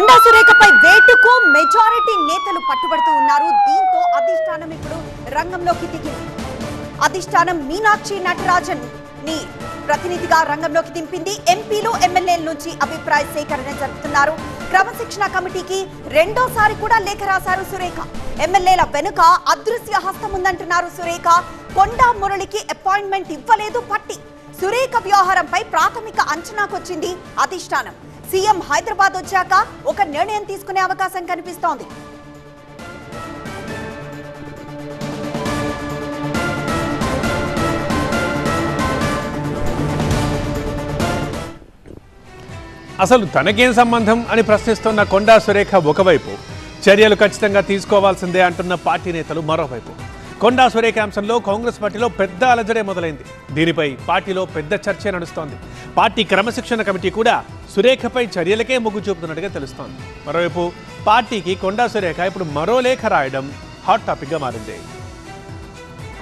కొండా సురేఖపై వేటుకు majority నేతలు పట్టుబడుతూ ఉన్నారు. దీంతో అధిష్టానం ఇప్పుడు రంగంలోకి దిగింది. అధిష్టానం మీనాక్షి నటరాజన్ ని ప్రతినిధిగా రంగంలోకి దింపింది. ఎంపీలు ఎమ్మెల్యేల నుంచి అభిప్రాయ సేకరణ జరుపుతున్నారు. క్రమశిక్షణ కమిటీకి రెండోసారి కూడా లేఖ రాశారు సురేఖ. ఎమ్మెల్యేల వెనుక అదృశ్య హస్తం ఉందంటున్నారు సురేఖ. కొండా మురళికి అపాయింట్మెంట్ ఇవ్వలేదు పట్టి. సురేఖ వ్యవహారంపై ప్రాథమిక అంచనాకొచ్చింది అధిష్టానం. సీఎం హైదరాబాద్ వచ్చాక ఒక నిర్ణయం తీసుకునే అవకాశం కనిపిస్తోంది. అసలు తనకేం సంబంధం అని ప్రశ్నిస్తున్న కొండా సురేఖ ఒకవైపు, చర్యలు ఖచ్చితంగా తీసుకోవాల్సిందే అంటున్న పార్టీ నేతలు మరోవైపు. కొండా సురేఖ అంశంలో కాంగ్రెస్ పార్టీలో పెద్ద అలజడే మొదలైంది. దీనిపై పార్టీలో పెద్ద చర్చ నడుస్తోంది. పార్టీ క్రమశిక్షణ కమిటీ కూడా సురేఖపై చర్యలకే మొగ్గు చూపుతున్నట్టుగా తెలుస్తోంది. మరోవైపు పార్టీకి కొండా సురేఖ ఇప్పుడు మరో లేఖ రాయడం హాట్ టాపిక్ గా మారింది.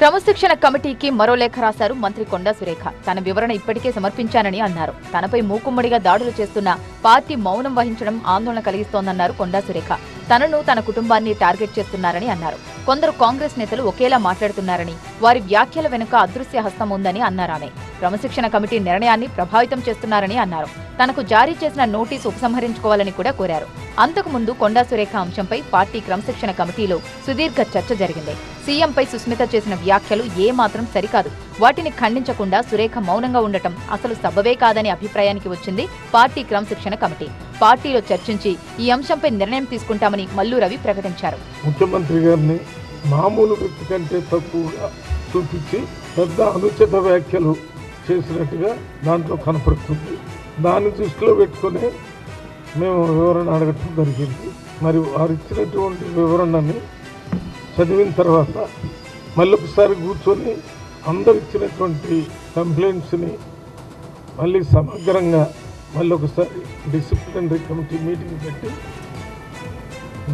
క్రమశిక్షణ కమిటీకి మరో లేఖ రాశారు మంత్రి కొండా సురేఖ. తన వివరణ ఇప్పటికే సమర్పించానని అన్నారు. తనపై మూకుమ్మడిగా దాడులు చేస్తున్న పార్టీ మౌనం వహించడం ఆందోళన కలిగిస్తోందన్నారు కొండా సురేఖ. తనను తన కుటుంబాన్ని టార్గెట్ చేస్తున్నారని అన్నారు. కొందరు కాంగ్రెస్ నేతలు ఒకేలా మాట్లాడుతున్నారని, వారి వ్యాఖ్యల వెనుక అదృశ్య హస్తం ఉందని అన్నారామె. క్రమశిక్షణ కమిటీ నిర్ణయాన్ని ప్రభావితం చేస్తున్నారని అన్నారు. తనకు జారీ చేసిన నోటీసు ఉపసంహరించుకోవాలని కూడా కోరారు. అంతకుముందు కొండా సురేఖ అంశంపై పార్టీ క్రమశిక్షణ కమిటీలో సుదీర్ఘ చర్చ జరిగింది. సీఎంపై సుస్మిత చేసిన వ్యాఖ్యలు ఏమాత్రం సరికాదు. వాటిని ఖండించకుండా సురేఖ మౌనంగా ఉండటం అసలు సబబే కాదనే అభిప్రాయానికి వచ్చింది పార్టీ క్రమశిక్షణ కమిటీ. పార్టీలో చర్చించి ఈ అంశంపై నిర్ణయం తీసుకుంటామని మల్లు రవి ప్రకటించారు. ముఖ్యమంత్రి గారిని మామూలు వ్యక్తి కంటే తక్కువగా చూపించి పెద్ద అనుచిత వ్యాఖ్యలు చేసినట్టుగా దాంట్లో కనపడుతుంది. దాన్ని దృష్టిలో పెట్టుకుని మేము వివరణ అడగటం జరిగింది. మరి వారు ఇచ్చినటువంటి వివరణని చదివిన తర్వాత మళ్ళీ ఒకసారి కూర్చొని అందరు ఇచ్చినటువంటి కంప్లైంట్స్ని మళ్ళీ సమగ్రంగా మళ్ళీ ఒకసారి డిసిప్లినరీ కమిటీ మీటింగ్ పెట్టి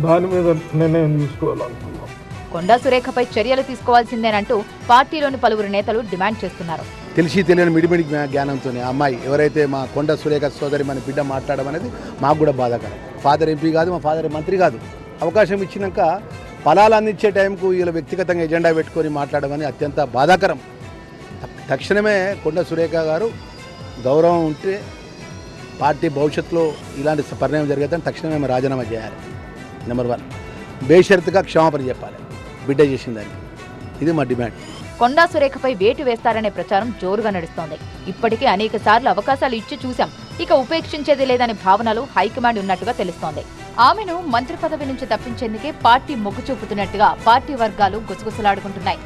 దాని మీద నిర్ణయం తీసుకోవాలనుకున్నాం. కొండా సురేఖపై చర్యలు తీసుకోవాల్సిందేనంటూ పార్టీలోని పలువురు నేతలు డిమాండ్ చేస్తున్నారు. తెలిసి తెలియని మిడిమిడి జ్ఞానంతో అమ్మాయి ఎవరైతే మా కొండా సురేఖ సోదరి మన బిడ్డ మాట్లాడడం అనేది మాకు కూడా బాధాకరం. ఫాదర్ ఎంపీ కాదు, మా ఫాదర్ మంత్రి కాదు. అవకాశం ఇచ్చినాక ఫలాలు అందించే టైంకు వీళ్ళు వ్యక్తిగతంగా ఎజెండా పెట్టుకొని మాట్లాడడం అనేది అత్యంత బాధాకరం. తక్షణమే కొండా సురేఖ గారు గౌరవం ఉంటే పార్టీ భవిష్యత్తులో ఇలాంటి పరిణామం జరగదని తక్షణమే మేము రాజీనామా చేయాలి. నెంబర్ 1, బేషరతుగా క్షమాపణ చెప్పాలి బిడ్డ చేసిందని. ఇది మా డిమాండ్. కొండా సురేఖపై వేటు వేస్తారనే ప్రచారం జోరుగా నడుస్తోంది. ఇప్పటికే అనేక సార్లు అవకాశాలు ఇచ్చి చూశాం, ఇక ఉపేక్షించేది లేదనే భావనలు హైకమాండ్ ఉన్నట్టుగా తెలుస్తోంది. ఆమెను మంత్రి పదవి నుంచి తప్పించేందుకే పార్టీ మొగ్గు చూపుతున్నట్టుగా పార్టీ వర్గాలు గుసగుసలాడుకుంటున్నాయి.